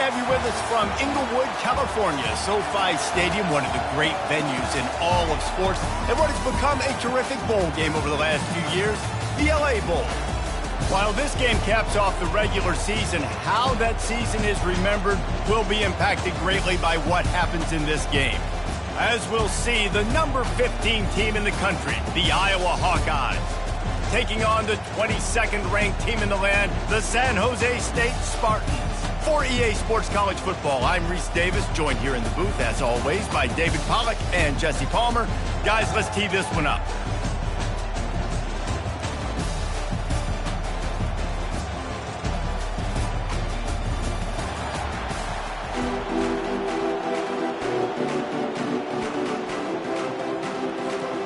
to have you with us from Inglewood, California. SoFi Stadium, one of the great venues in all of sports, and what has become a terrific bowl game over the last few years, the LA Bowl. While this game caps off the regular season, how that season is remembered will be impacted greatly by what happens in this game. As we'll see, the number 15 team in the country, the Iowa Hawkeyes, taking on the 22nd ranked team in the land, the San Jose State Spartans. For EA Sports College Football, I'm Reese Davis, joined here in the booth, as always, by David Pollack and Jesse Palmer. Guys, let's tee this one up.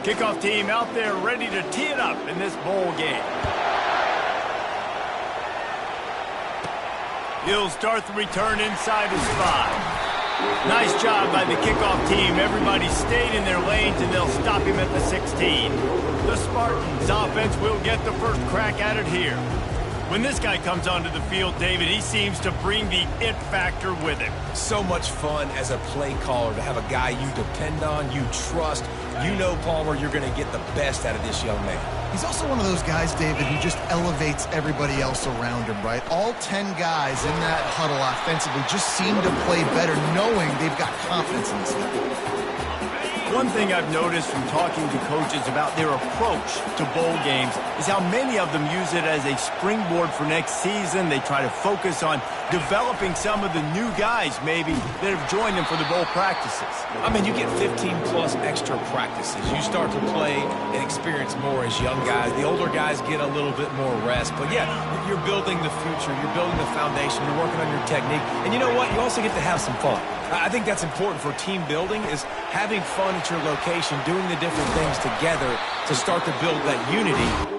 Kickoff team out there ready to tee it up in this bowl game. He'll start the return inside his 5. Nice job by the kickoff team. Everybody stayed in their lanes, and they'll stop him at the 16. The Spartans offense will get the first crack at it here. When this guy comes onto the field, David, he seems to bring the it factor with him. So much fun as a play caller to have a guy you depend on, you trust. You know, Palmer, you're going to get the best out of this young man. He's also one of those guys, David, who just elevates everybody else around him, right? All 10 guys in that huddle offensively just seem to play better knowing they've got confidence in this guy. One thing I've noticed from talking to coaches about their approach to bowl games is how many of them use it as a springboard for next season. They try to focus on developing some of the new guys, maybe, that have joined them for the bowl practices. I mean, you get 15-plus extra practices. You start to play and experience more as young guys. The older guys get a little bit more rest. But, yeah, you're building the future. You're building the foundation. You're working on your technique. And you know what? You also get to have some fun. I think that's important for team building, is having fun at your location, doing the different things together to start to build that unity.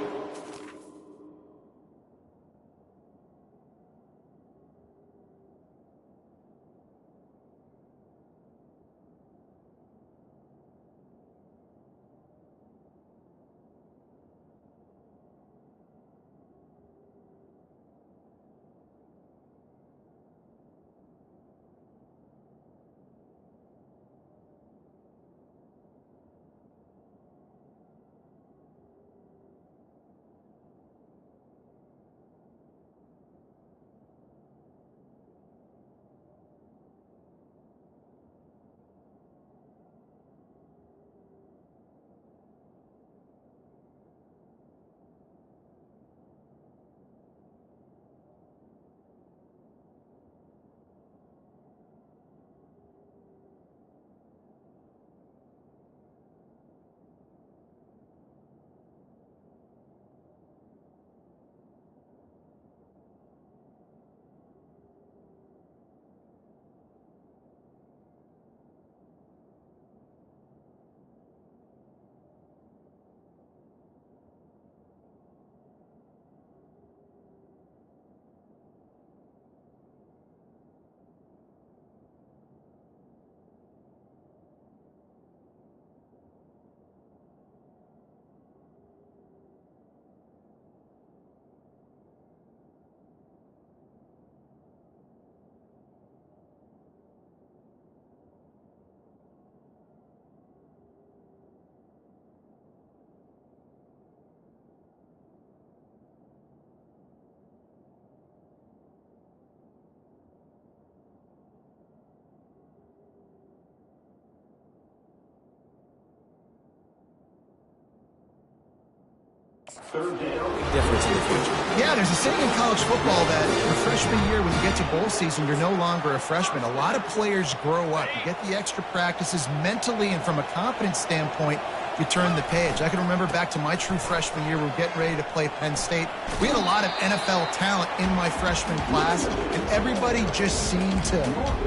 Third down. Difference in the future. Yeah, there's a saying in college football that your freshman year, when you get to bowl season, you're no longer a freshman. A lot of players grow up. You get the extra practices mentally, and from a confidence standpoint, you turn the page. I can remember back to my true freshman year, we were getting ready to play Penn State. We had a lot of NFL talent in my freshman class, and everybody just seemed to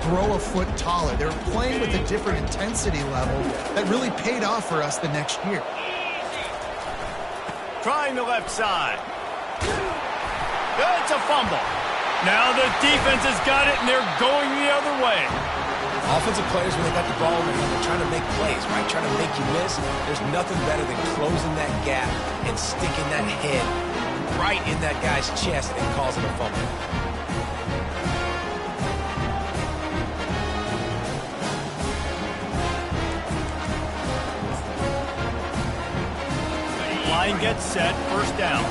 grow a foot taller. They were playing with a different intensity level that really paid off for us the next year. Trying the left side. It's a fumble. Now the defense has got it, and they're going the other way. Offensive players, when they got the ball in their hand, they're trying to make plays, right? Trying to make you miss. There's nothing better than closing that gap and sticking that head right in that guy's chest and causing a fumble. and gets set, first down.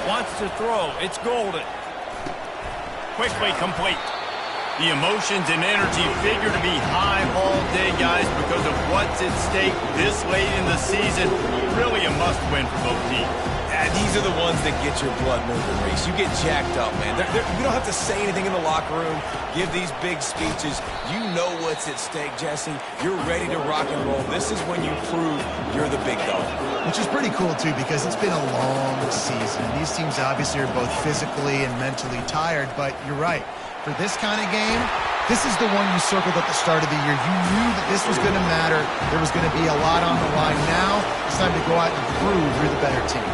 Wants to throw. It's Golden. Quickly complete. The emotions and energy figure to be high all day, guys, because of what's at stake this late in the season. Really a must-win for both teams. These are the ones that get your blood moving, Reese. You get jacked up, man. You don't have to say anything in the locker room, give these big speeches. You know what's at stake, Jesse. You're ready to rock and roll. This is when you prove you're the big dog. Which is pretty cool, too, because it's been a long season. These teams obviously are both physically and mentally tired, but you're right. For this kind of game, this is the one you circled at the start of the year. You knew that this was going to matter. There was going to be a lot on the line. Now it's time to go out and prove you're the better team.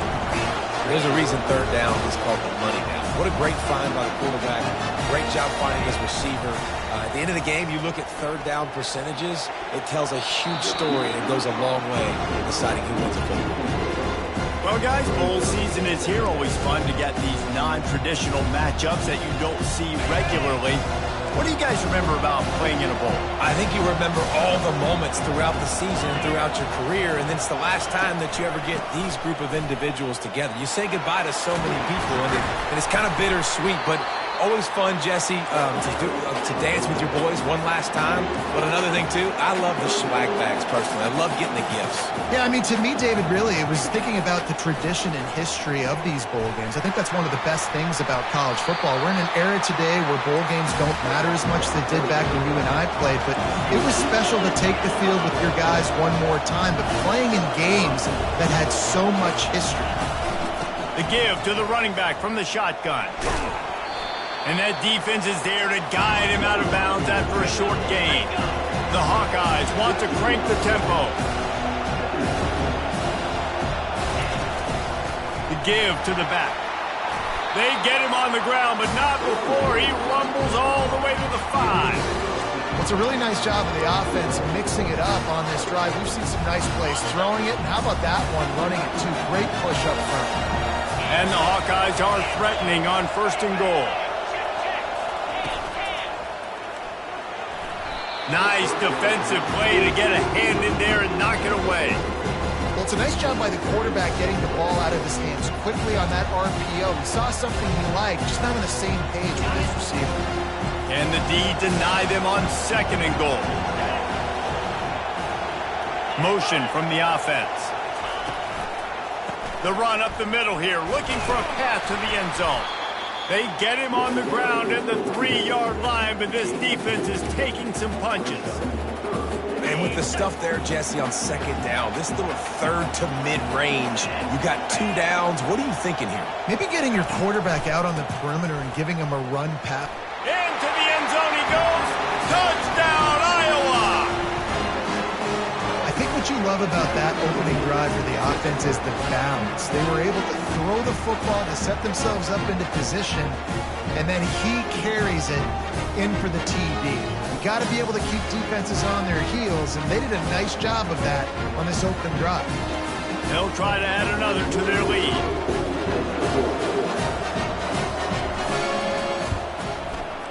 There's a reason third down is called the money down. What a great find by the quarterback. Great job finding his receiver. At the end of the game, you look at third down percentages. It tells a huge story, and it goes a long way in deciding who wins a football. Well, guys, bowl season is here. Always fun to get these non-traditional matchups that you don't see regularly. What do you guys remember about playing in a bowl? I think you remember all the moments throughout the season, throughout your career, and then it's the last time that you ever get these group of individuals together. You say goodbye to so many people, and it's kind of bittersweet, but always fun, Jesse, to dance with your boys one last time. But another thing, too, I love the swag bags, personally. I love getting the gifts. Yeah, I mean, to me, David, really, it was thinking about the tradition and history of these bowl games. I think that's one of the best things about college football. We're in an era today where bowl games don't matter as much as they did back when you and I played, but it was special to take the field with your guys one more time, but playing in games that had so much history. The give to the running back from the shotgun. And that defense is there to guide him out of bounds after a short gain. The Hawkeyes want to crank the tempo. The give to the back. They get him on the ground, but not before he rumbles all the way to the 5. It's a really nice job of the offense mixing it up on this drive. We've seen some nice plays throwing it, and how about that one running it too? Great push up front. And the Hawkeyes are threatening on first and goal. Nice defensive play to get a hand in there and knock it away. Well, it's a nice job by the quarterback getting the ball out of his hands quickly on that RPO. He saw something he liked, just not on the same page with his receiver. And the D deny them on second and goal. Motion from the offense. The run up the middle here, looking for a path to the end zone. They get him on the ground at the 3-yard line, but this defense is taking some punches. And with the stuff there, Jesse, on second down, this little third to mid-range, you got 2 downs. What are you thinking here? Maybe getting your quarterback out on the perimeter and giving him a run pass. Into the end zone he goes. Touchdown, Iowa! I think what you love about that opening drive for the offense is the balance. They were able to throw the football to set themselves up into position, and then he carries it in for the TD. You got to be able to keep defenses on their heels, and they did a nice job of that on this opening drive. They'll try to add another to their lead.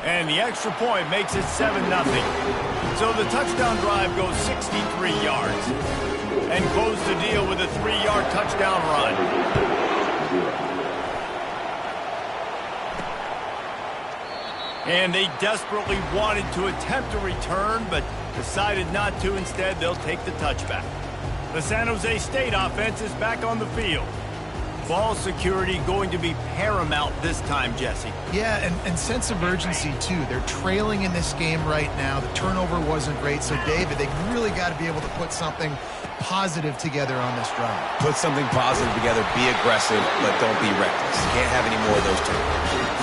And the extra point makes it 7-0. So the touchdown drive goes 63 yards. And close the deal with a 3-yard touchdown run. And they desperately wanted to attempt a return, but decided not to. Instead, they'll take the touchback. The San Jose State offense is back on the field. Ball security going to be paramount this time, Jesse. Yeah, and sense of urgency, too. They're trailing in this game right now. The turnover wasn't great. So, David, they really got to be able to put something positive together on this drive. Put something positive together, be aggressive, but don't be reckless. Can't have any more of those turnovers.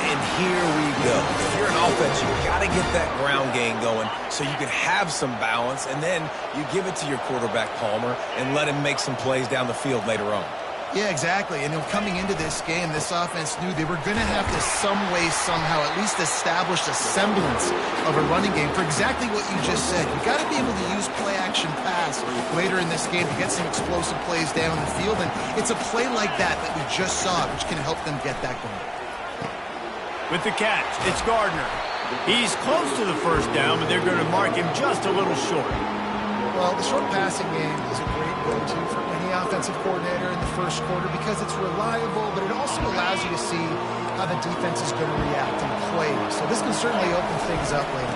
And here we go. If you're an offense, you got to get that ground game going so you can have some balance, and then you give it to your quarterback, Palmer, and let him make some plays down the field later on. Yeah, exactly. And coming into this game, this offense knew they were going to have to some way, somehow, at least establish a semblance of a running game for exactly what you just said. You got to be able to use play-action pass later in this game to get some explosive plays down the field. And it's a play like that we just saw, which can help them get that going. With the catch, it's Gardner. He's close to the first down, but they're going to mark him just a little short. Well, the short passing game is a great go-to for any offensive coordinator in the first quarter because it's reliable, but it also allows you to see how the defense is going to react and play. So this can certainly open things up later.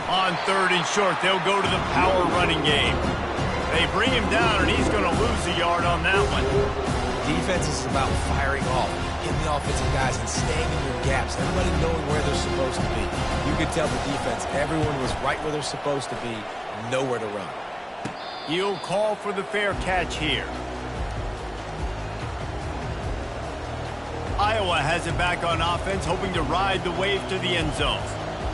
On 3rd and short, they'll go to the power running game. They bring him down, and he's going to lose a yard on that one. Defense is about firing off, hitting the offensive guys, and staying in your gaps. Everybody knowing where they're supposed to be. You could tell the defense, everyone was right where they're supposed to be, nowhere to run. He'll call for the fair catch here. Iowa has it back on offense, hoping to ride the wave to the end zone.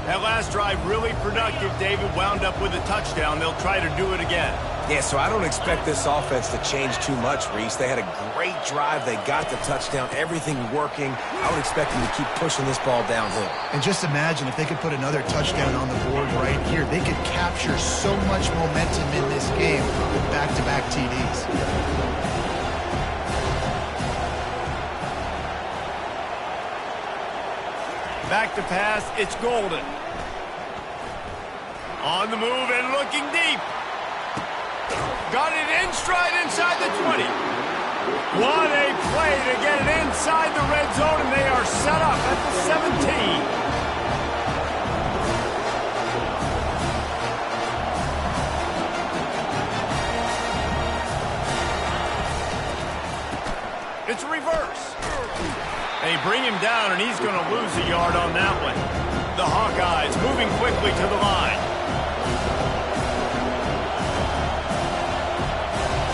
That last drive really productive. David wound up with a touchdown. They'll try to do it again. Yeah, so I don't expect this offense to change too much, Reese. They had a great drive. They got the touchdown, everything working. I would expect them to keep pushing this ball downhill. And just imagine if they could put another touchdown on the board right here. They could capture so much momentum in this game with back-to-back TDs. Back to pass, it's Golden. On the move and looking deep. Got it in stride inside the 20. What a play to get it inside the red zone, and they are set up at the 17. It's a reverse. They bring him down, and he's going to lose a yard on that one. The Hawkeyes moving quickly to the line.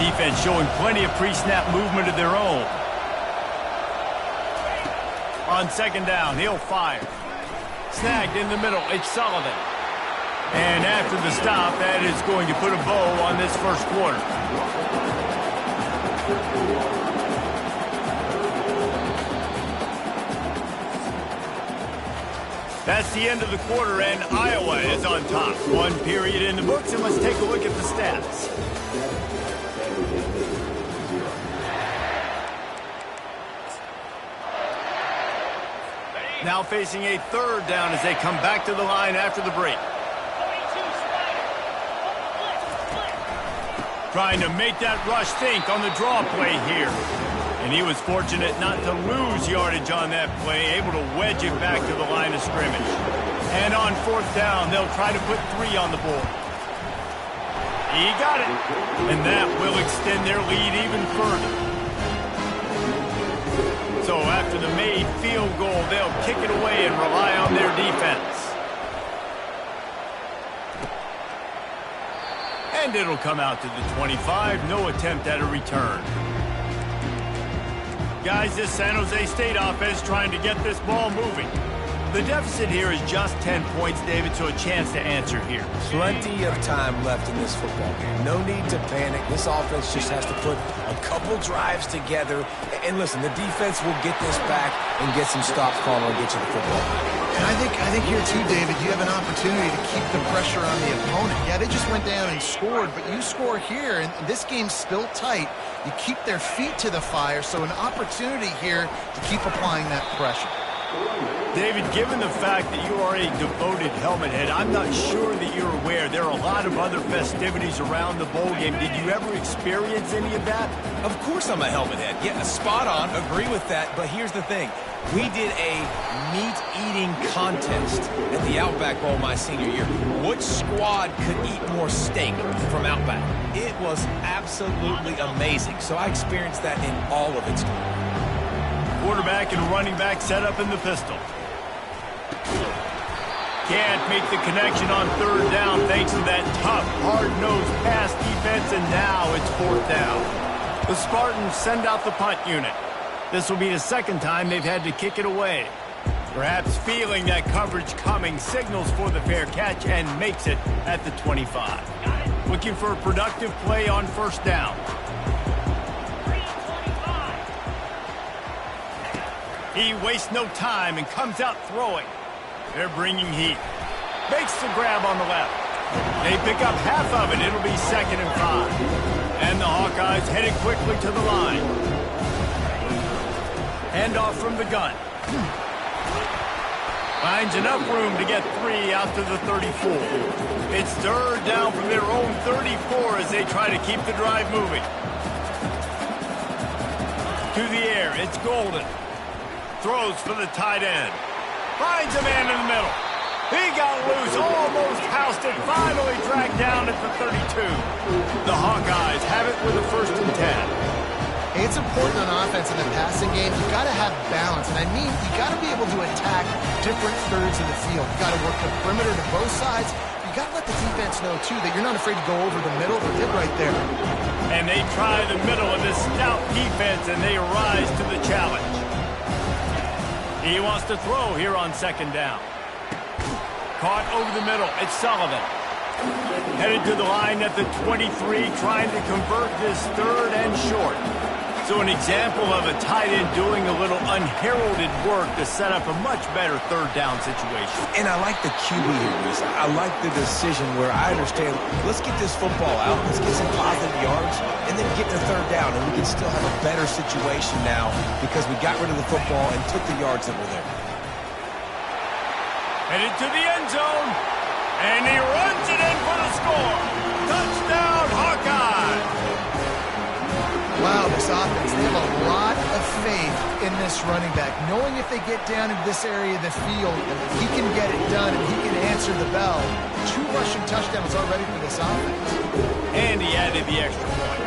Defense showing plenty of pre-snap movement of their own. On 2nd down, he'll fire. Snagged in the middle, it's Sullivan. And after the stop, that is going to put a bow on this first quarter. That's the end of the quarter, and Iowa is on top. 1 period in the books, and let's take a look at the stats. Now facing a 3rd down as they come back to the line after the break. Trying to make that rush think on the draw play here. And he was fortunate not to lose yardage on that play, able to wedge it back to the line of scrimmage. And on 4th down, they'll try to put 3 on the board. He got it. And that will extend their lead even further. So after the made field goal, they'll kick it away and rely on their defense. And it'll come out to the 25. No attempt at a return. Guys, this San Jose State offense trying to get this ball moving. The deficit here is just 10 points, David, so a chance to answer here. Plenty of time left in this football game. No need to panic. This offense just has to put a couple drives together. And listen, the defense will get this back and get some stops calling and get you the football. And I think here too, David, you have an opportunity to keep the pressure on the opponent. Yeah, they just went down and scored, but you score here, and this game's still tight. You keep their feet to the fire, so an opportunity here to keep applying that pressure. David, given the fact that you are a devoted helmet head, I'm not sure that you're aware there are a lot of other festivities around the bowl game. Did you ever experience any of that? Of course I'm a helmet head. Yeah, spot on. Agree with that. But here's the thing. We did a meat-eating contest at the Outback Bowl my senior year. Which squad could eat more steak from Outback? It was absolutely amazing. So I experienced that in all of its glory. Quarterback and running back set up in the pistol. Can't make the connection on 3rd down thanks to that tough, hard-nosed pass defense, and now it's 4th down. The Spartans send out the punt unit. This will be the 2nd time they've had to kick it away. Perhaps feeling that coverage coming, signals for the fair catch and makes it at the 25. Looking for a productive play on 1st down. He wastes no time and comes out throwing. They're bringing heat. Makes the grab on the left. They pick up half of it. It'll be 2nd and 5. And the Hawkeyes headed quickly to the line. Handoff from the gun. Finds enough room to get 3 out to the 34. It's third down from their own 34 as they try to keep the drive moving. To the air, it's Golden. Throws for the tight end. Finds a man in the middle. He got loose, almost housed it, finally dragged down at the 32. The Hawkeyes have it with a 1st and 10. It's important on offense in the passing game. You got to have balance, and I mean you got to be able to attack different thirds of the field. You got to work the perimeter to both sides. You got to let the defense know too that you're not afraid to go over the middle. They did right there. And they try the middle of this stout defense, and they rise to the challenge. He wants to throw here on 2nd down. Caught over the middle. It's Sullivan. Headed to the line at the 23, trying to convert this 3rd and short. So an example of a tight end doing a little unheralded work to set up a much better 3rd down situation. And I like the QB here, Reese. I like the decision where I understand, let's get this football out, let's get some positive yards, and then get to 3rd down, and we can still have a better situation now because we got rid of the football and took the yards that were there. Headed to the end zone, and he runs it in for the score. Touchdown, Hawkeye! Wow, this offense, they have a lot of faith in this running back, knowing if they get down into this area of the field, he can get it done and he can answer the bell. 2 rushing touchdowns already for this offense. And he added the extra point.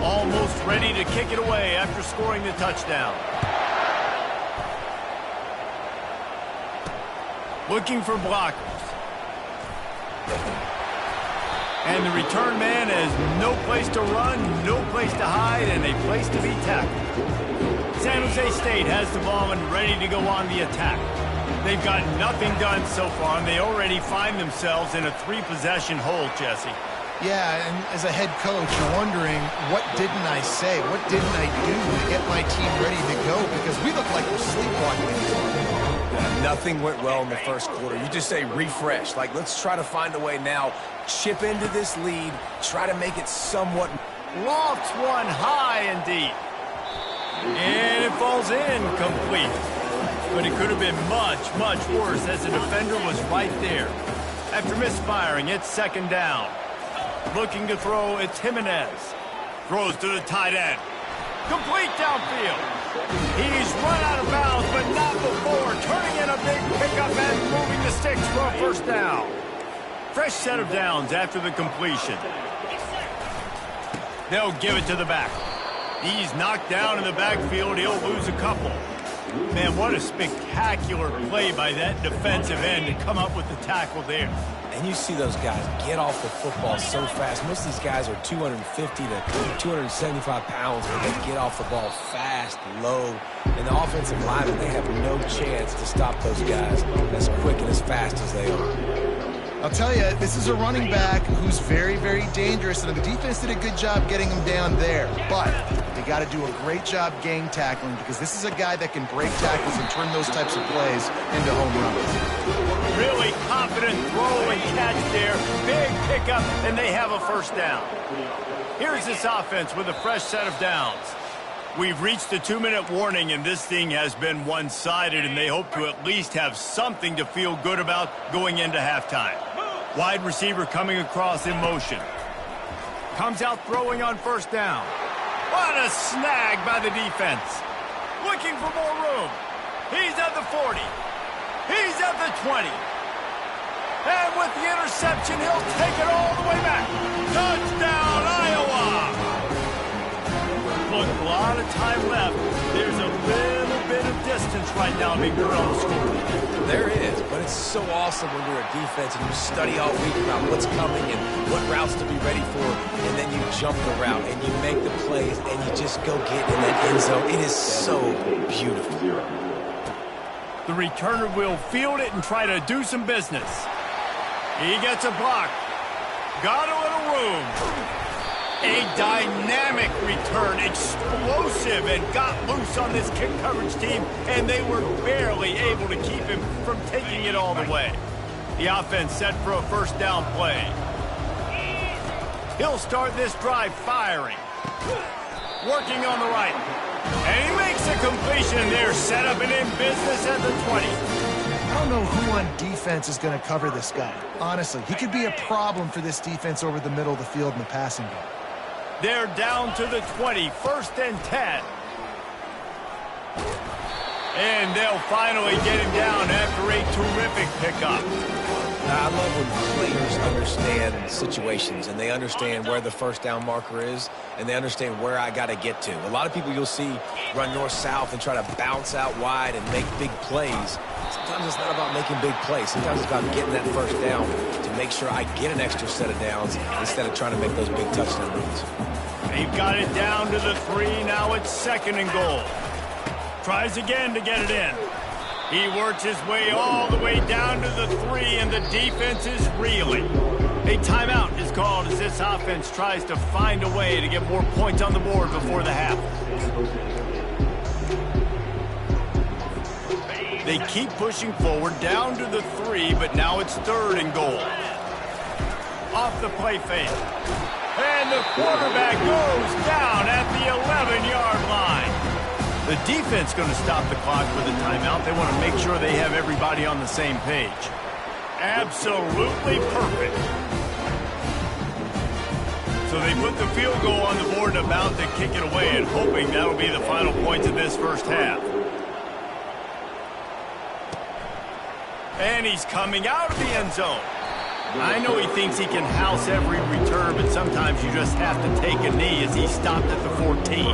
Almost ready to kick it away after scoring the touchdown. Looking for blockers. And the return man has no place to run, no place to hide, and a place to be tackled. San Jose State has the ball and ready to go on the attack. They've got nothing done so far, and they already find themselves in a 3-possession hole, Jesse. Yeah, and as a head coach, you're wondering, what didn't I say? What didn't I do to get my team ready to go? Because we look like we're sleepwalking. Nothing went well in the 1st quarter. You just say refresh. Like, let's try to find a way now. Chip into this lead. Try to make it somewhat. Lofts one high and deep. And it falls in complete. But it could have been much, much worse as the defender was right there. After misfiring, it's 2nd down. Looking to throw, it's Jimenez. Throws to the tight end. Complete downfield. He's run out of bounds, but not before. Turning in a big pickup and moving the sticks for a 1st down. Fresh set of downs after the completion. They'll give it to the back. He's knocked down in the backfield. He'll lose a couple. Man, what a spectacular play by that defensive end to come up with the tackle there. And you see those guys get off the football so fast. Most of these guys are 250 to 275 pounds, and they get off the ball fast, low. And the offensive linemen, they have no chance to stop those guys as quick and as fast as they are. I'll tell you, this is a running back who's very, very dangerous, and the defense did a good job getting him down there. But they got to do a great job gang tackling because this is a guy that can break tackles and turn those types of plays into home runs. Really confident throw and catch there. Big pickup, and they have a 1st down. Here's this offense with a fresh set of downs. We've reached the 2-minute warning, and this thing has been one-sided, and they hope to at least have something to feel good about going into halftime. Wide receiver coming across in motion. Comes out throwing on 1st down. What a snag by the defense. Looking for more room. He's at the 40. He's at the 20. And with the interception, he'll take it all the way back. Touchdown, Iowa! Look, a lot of time left. There's a little bit of distance right now being put on the score. There is, but it's so awesome when you're a defense and you study all week about what's coming and what routes to be ready for, and then you jump the route and you make the plays and you just go get in that end zone. It is so beautiful. The returner will field it and try to do some business. He gets a block. Got a little room. A dynamic return, explosive, and got loose on this kick coverage team, and they were barely able to keep him from taking it all the way. The offense set for a 1st down play. He'll start this drive firing. Working on the right. And he makes a completion. They're set up and in business at the 20. I don't know who on defense is going to cover this guy. Honestly, he could be a problem for this defense over the middle of the field in the passing game. They're down to the 20, 1st and 10. And they'll finally get him down after a terrific pickup. I love when players understand situations and they understand where the first down marker is and they understand where I got to get to. A lot of people you'll see run north-south and try to bounce out wide and make big plays. Sometimes it's not about making big plays. Sometimes it's about getting that first down to make sure I get an extra set of downs instead of trying to make those big touchdown runs. They've got it down to the 3. Now it's 2nd and goal. Tries again to get it in. He works his way all the way down to the 3, and the defense is reeling. A timeout is called as this offense tries to find a way to get more points on the board before the half. They keep pushing forward down to the 3, but now it's 3rd and goal. Off the play fake. And the quarterback goes down at the 11-yard line. The defense going to stop the clock with a timeout. They want to make sure they have everybody on the same page. Absolutely perfect. So they put the field goal on the board and about to kick it away and hoping that'll be the final points of this first half. And he's coming out of the end zone. I know he thinks he can house every return, but sometimes you just have to take a knee as he stopped at the 14.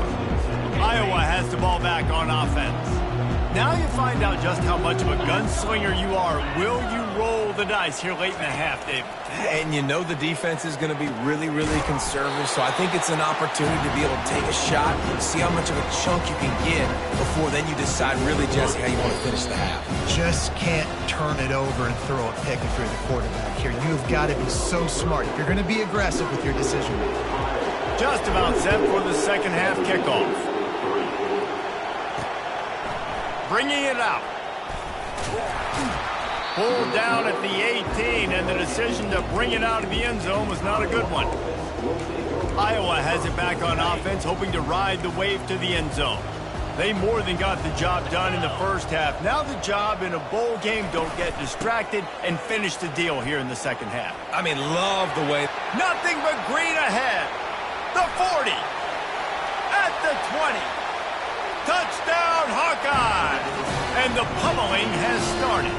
Iowa has the ball back on offense. Now you find out just how much of a gunslinger you are. Will you roll the dice here late in the half, Dave? And you know the defense is going to be really, really conservative, so I think it's an opportunity to be able to take a shot, see how much of a chunk you can get before then you decide really, Jesse, how you want to finish the half. Just can't turn it over and throw a pick if you're the quarterback here. You've got to be so smart if you're going to be aggressive with your decision. Just about set for the second half kickoff. Bringing it out. Pulled down at the 18, and the decision to bring it out of the end zone was not a good one. Iowa has it back on offense, hoping to ride the wave to the end zone. They more than got the job done in the first half. Now the job in a bowl game, don't get distracted and finish the deal here in the second half. I mean, love the way. Nothing but green ahead. The 40. At the 20. Touchdown, Hawkeye! And the pummeling has started.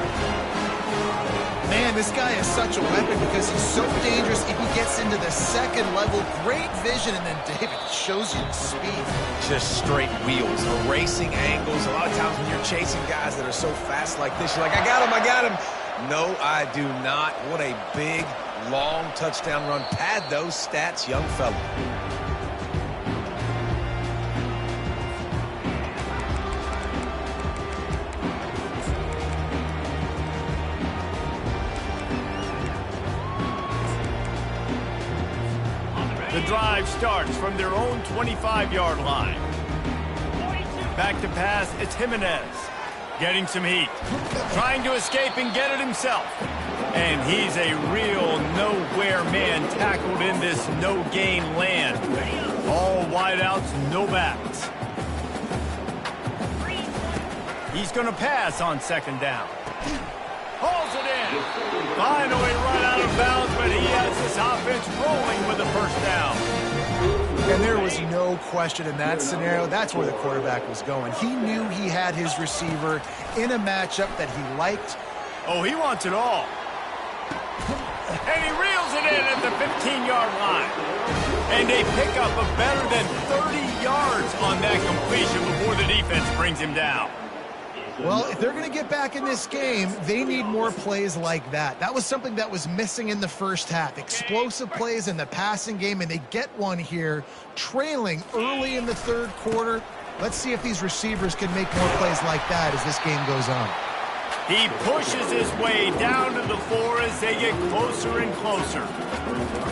Man, this guy is such a weapon because he's so dangerous if he gets into the second level. Great vision, and then David shows you the speed. Just straight wheels, erasing angles. A lot of times when you're chasing guys that are so fast like this, you're like, I got him. No, I do not. What a big, long touchdown run. Pad those stats, young fella. The drive starts from their own 25-yard line. Back to pass, it's Jimenez. Getting some heat. Trying to escape and get it himself. And he's a real nowhere man tackled in this no-gain land. All wideouts, no backs. He's going to pass on second down. Hauls it in. Finally run out of bounds, but he has this offense rolling with the first down. And there was no question in that scenario. That's where the quarterback was going. He knew he had his receiver in a matchup that he liked. Oh, he wants it all. And he reels it in at the 15-yard line. And a pickup of better than 30 yards on that completion before the defense brings him down. Well, if they're going to get back in this game, they need more plays like that. That was something that was missing in the first half. Explosive plays in the passing game, and they get one here, trailing early in the third quarter. Let's see if these receivers can make more plays like that as this game goes on. He pushes his way down to the floor as they get closer and closer.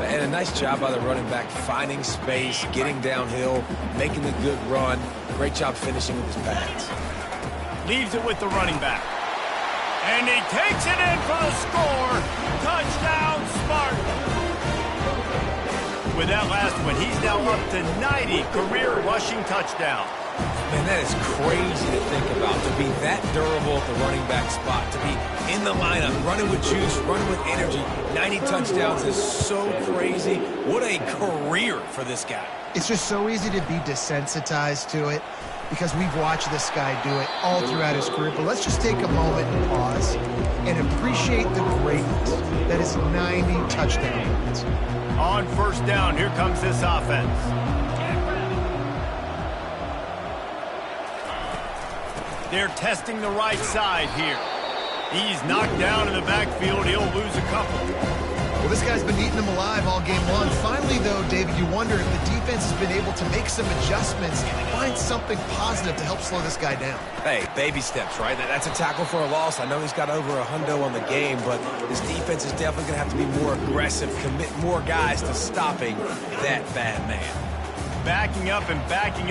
And a nice job by the running back, finding space, getting downhill, making the good run. Great job finishing with his pads. Leaves it with the running back. And he takes it in for the score. Touchdown, Spartans. With that last one, he's now up to 90 career rushing touchdowns. Man, that is crazy to think about, to be that durable at the running back spot, to be in the lineup, running with juice, running with energy. 90 touchdowns is so crazy. What a career for this guy. It's just so easy to be desensitized to it because we've watched this guy do it all throughout his career. But let's just take a moment and pause and appreciate the greatness that is 90 touchdown runs. On first down, here comes this offense. They're testing the right side here. He's knocked down in the backfield. He'll lose a couple. Well, this guy's been eating them alive all game long. Finally, though, David, you wonder if the defense has been able to make some adjustments and find something positive to help slow this guy down. Hey, baby steps, right? That's a tackle for a loss. I know he's got over a hundo on the game, but this defense is definitely going to have to be more aggressive, commit more guys to stopping that bad man. Backing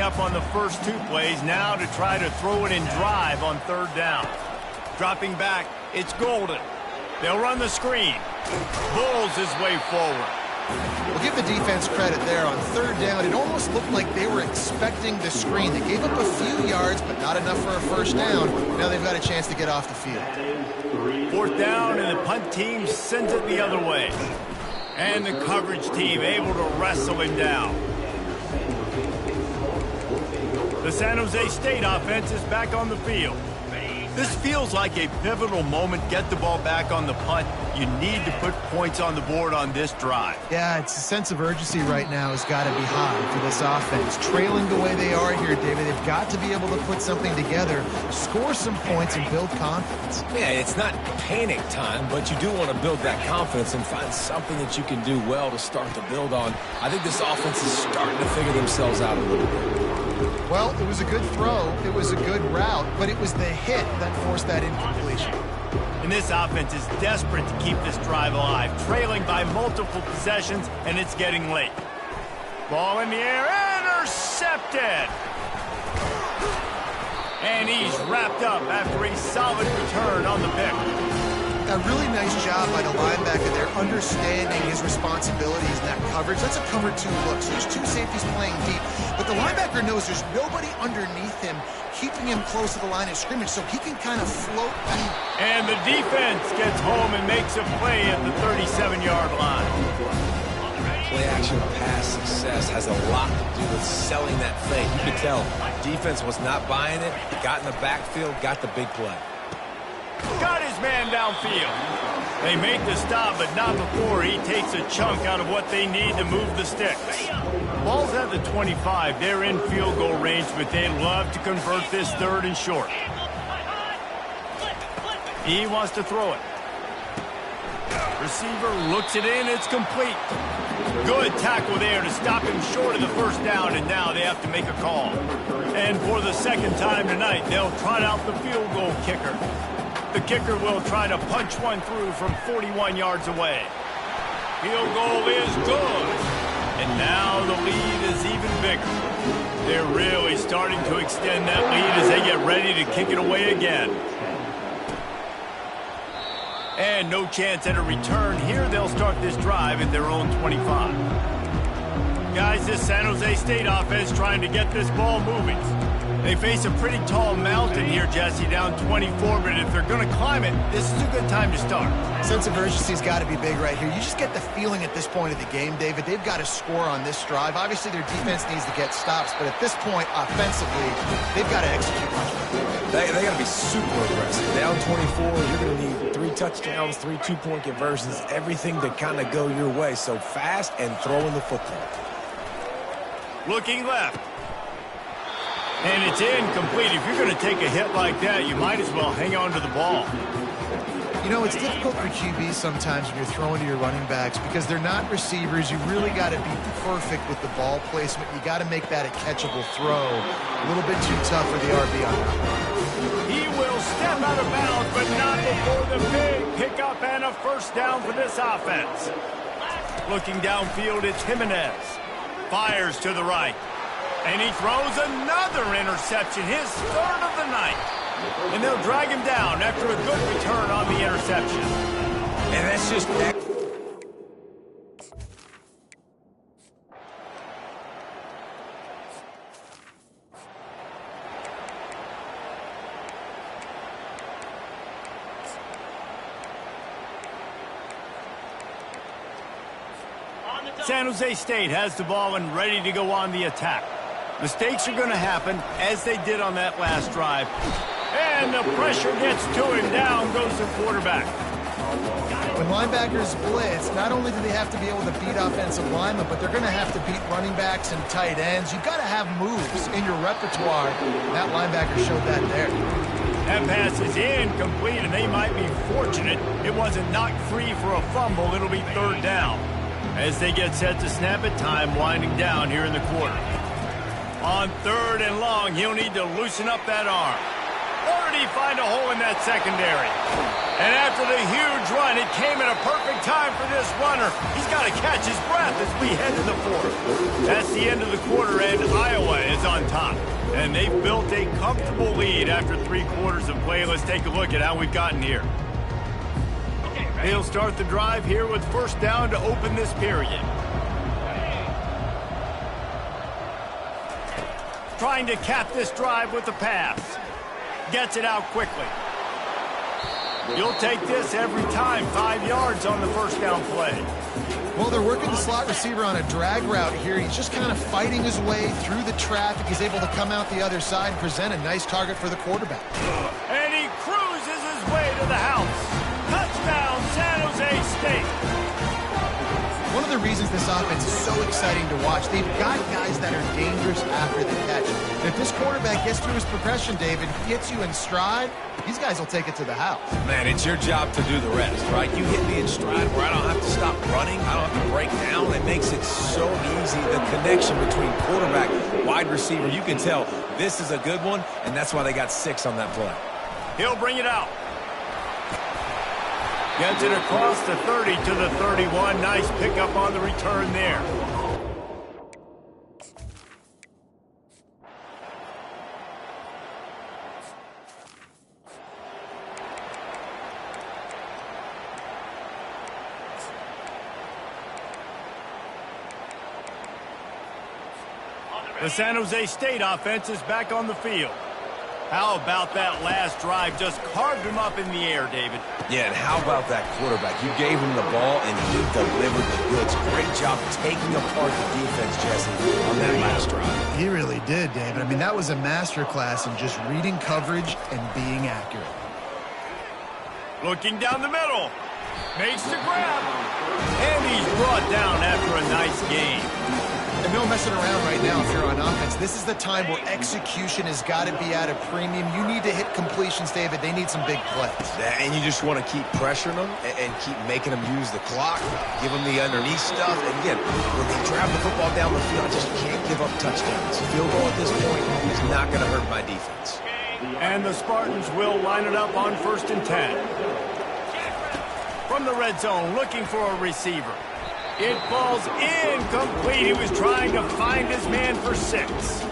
up on the first two plays now to try to throw it and drive on third down. Dropping back, it's Golden. They'll run the screen. Bulls his way forward. We'll give the defense credit there on third down. It almost looked like they were expecting the screen. They gave up a few yards, but not enough for a first down. Now they've got a chance to get off the field. Fourth down, and the punt team sends it the other way. And the coverage team able to wrestle him down. The San Jose State offense is back on the field. This feels like a pivotal moment. Get the ball back on the punt. You need to put points on the board on this drive. Yeah, it's a sense of urgency right now has got to be high for this offense. Trailing the way they are here, David, they've got to be able to put something together, score some points, and build confidence. Yeah, it's not panic time, but you do want to build that confidence and find something that you can do well to start to build on. I think this offense is starting to figure themselves out a little bit. Well, it was a good throw, it was a good route, but it was the hit that forced that incompletion. And this offense is desperate to keep this drive alive, trailing by multiple possessions, and it's getting late. Ball in the air, intercepted! And he's wrapped up after a solid return on the pick. A really nice job by the linebacker there, understanding his responsibilities in that coverage. That's a cover two look, so there's two safeties playing deep. But the linebacker knows there's nobody underneath him, keeping him close to the line of scrimmage, so he can kind of float back. And the defense gets home and makes a play at the 37-yard line. Play-action pass success has a lot to do with selling that fake. You could tell defense was not buying it, got in the backfield, got the big play. Got his man downfield. They make the stop, but not before he takes a chunk out of what they need to move the sticks. Ball's at the 25. They're in field goal range, but they'd love to convert this third and short. He wants to throw it. Receiver looks it in. It's complete. Good tackle there to stop him short of the first down, and now they have to make a call. And for the second time tonight, they'll trot out the field goal kicker. The kicker will try to punch one through from 41 yards away. Field goal is good. And now the lead is even bigger. They're really starting to extend that lead as they get ready to kick it away again. And no chance at a return here. They'll start this drive at their own 25. Guys, this San Jose State offense trying to get this ball moving. They face a pretty tall mountain here, Jesse, down 24, but if they're going to climb it, this is a good time to start. Sense of urgency's got to be big right here. You just get the feeling at this point of the game, David, they've got to score on this drive. Obviously, their defense needs to get stops, but at this point, offensively, they've got to execute much better. They got to be super aggressive. Down 24, you're going to need 3 touchdowns, 3 two-point conversions, everything to kind of go your way. So fast and throwing the football. Looking left. And it's incomplete. If you're going to take a hit like that, you might as well hang on to the ball. You know, it's difficult for QBs sometimes when you're throwing to your running backs because they're not receivers. You really got to be perfect with the ball placement. You got to make that a catchable throw. A little bit too tough for the RB on that one. He will step out of bounds, but not before the big pickup and a first down for this offense. Looking downfield, it's Jimenez. Fires to the right. And he throws another interception, his third of the night. And they'll drag him down after a good return on the interception. And that's just... San Jose State has the ball and ready to go on the attack. Mistakes are going to happen, as they did on that last drive. And the pressure gets to him. Down goes the quarterback. When linebackers blitz, not only do they have to be able to beat offensive linemen, but they're going to have to beat running backs and tight ends. You've got to have moves in your repertoire. That linebacker showed that there. That pass is incomplete, and they might be fortunate it wasn't knocked free for a fumble. It'll be third down. As they get set to snap it, time winding down here in the quarter. On third and long, he'll need to loosen up that arm. Or did he find a hole in that secondary? And after the huge run, it came at a perfect time for this runner. He's got to catch his breath as we head to the fourth. That's the end of the quarter, and Iowa is on top. And they've built a comfortable lead after 3 quarters of play. Let's take a look at how we've gotten here. They'll start the drive here with first down to open this period. Trying to cap this drive with the pass. Gets it out quickly. You'll take this every time. 5 yards on the first down play. Well, they're working the slot receiver on a drag route here. He's just kind of fighting his way through the traffic. He's able to come out the other side and present a nice target for the quarterback. And he cruises his way to the house. Touchdown, San Jose State. One of the reasons this offense is so exciting to watch, they've got guys that are dangerous after the catch. And if this quarterback gets through his progression, David, gets you in stride, these guys will take it to the house. Man, it's your job to do the rest, right? You hit me in stride where I don't have to stop running. I don't have to break down. It makes it so easy. The connection between quarterback, wide receiver, you can tell this is a good one, and that's why they got 6 on that play. He'll bring it out. Gets it across the 30 to the 31. Nice pickup on the return there. The San Jose State offense is back on the field. How about that last drive? Just carved him up in the air, David. Yeah, and how about that quarterback? You gave him the ball, and he delivered the goods. Great job taking apart the defense, Jesse, on that last drive. He really did, David. I mean, that was a masterclass in just reading coverage and being accurate. Looking down the middle. Makes the grab. And he's brought down after a nice game. And no messing around right now if you're on offense. This is the time where execution has got to be at a premium. You need to hit completions, David. They need some big plays. And you just want to keep pressuring them and keep making them use the clock, give them the underneath stuff. And again, when they drive the football down the field, I just can't give up touchdowns. Field goal at this point is not going to hurt my defense. And the Spartans will line it up on 1st and 10. From the red zone, looking for a receiver. It falls incomplete. He was trying to find his man for 6.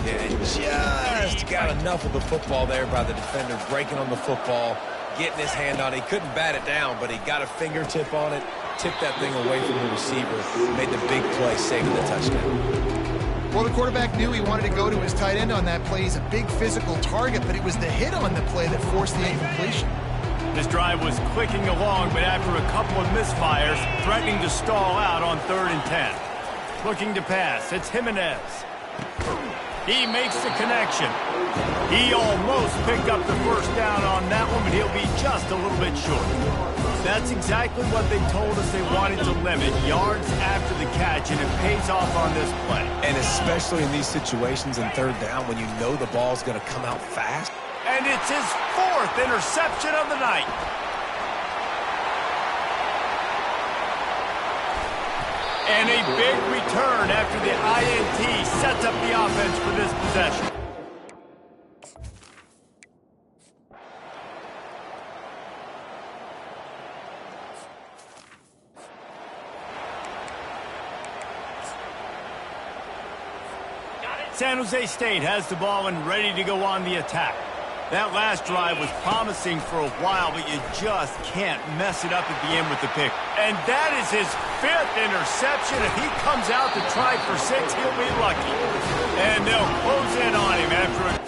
Yeah, just got enough of the football there by the defender, breaking on the football, getting his hand on it. He couldn't bat it down, but he got a fingertip on it, tipped that thing away from the receiver, made the big play, saving the touchdown. Well, the quarterback knew he wanted to go to his tight end on that play. He's a big physical target, but it was the hit on the play that forced the incompletion. This drive was clicking along, but after a couple of misfires, threatening to stall out on 3rd and 10. Looking to pass, it's Jimenez. He makes the connection. He almost picked up the first down on that one, but he'll be just a little bit short. That's exactly what they told us they wanted to limit, yards after the catch, and it pays off on this play. And especially in these situations in 3rd down when you know the ball's going to come out fast. And it's his 4th interception of the night. And a big return after the INT sets up the offense for this possession. San Jose State has the ball and ready to go on the attack. That last drive was promising for a while, but you just can't mess it up at the end with the pick. And that is his 5th interception. If he comes out to try for 6, he'll be lucky. And they'll close in on him after a...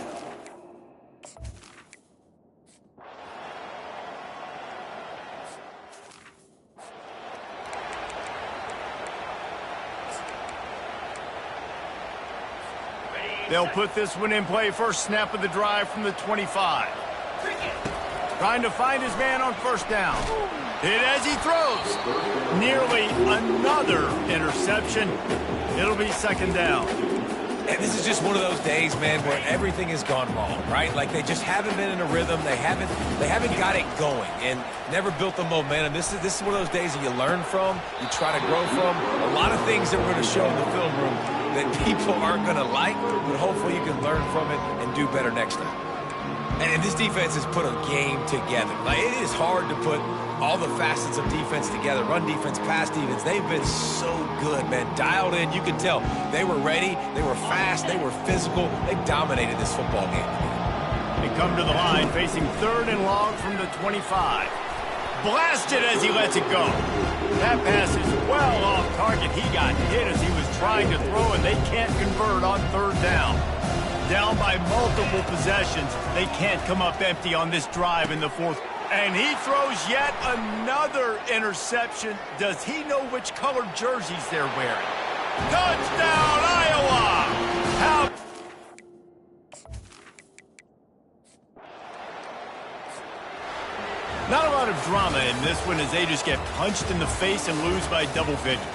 They'll put this one in play. First snap of the drive from the 25. Trying to find his man on first down. Hit as he throws. Nearly another interception. It'll be second down. And this is just one of those days, man, where everything has gone wrong, right? Like they just haven't been in a rhythm. They haven't got it going and never built the momentum. This is one of those days that you learn from, you try to grow from. A lot of things that we're going to show in the film room that people aren't going to like, but hopefully you can learn from it and do better next time. And this defense has put a game together. Like, it is hard to put all the facets of defense together. Run defense, pass defense. They've been so good, man. Dialed in. You can tell they were ready. They were fast. They were physical. They dominated this football game. They come to the line facing third and long from the 25. Blasted as he lets it go. That pass is well off target. He got hit as he was trying to throw, and they can't convert on third down. Down by multiple possessions. They can't come up empty on this drive in the fourth. And he throws yet another interception. Does he know which colored jerseys they're wearing? Touchdown, Iowa! How... Not a lot of drama in this one as they just get punched in the face and lose by double figures.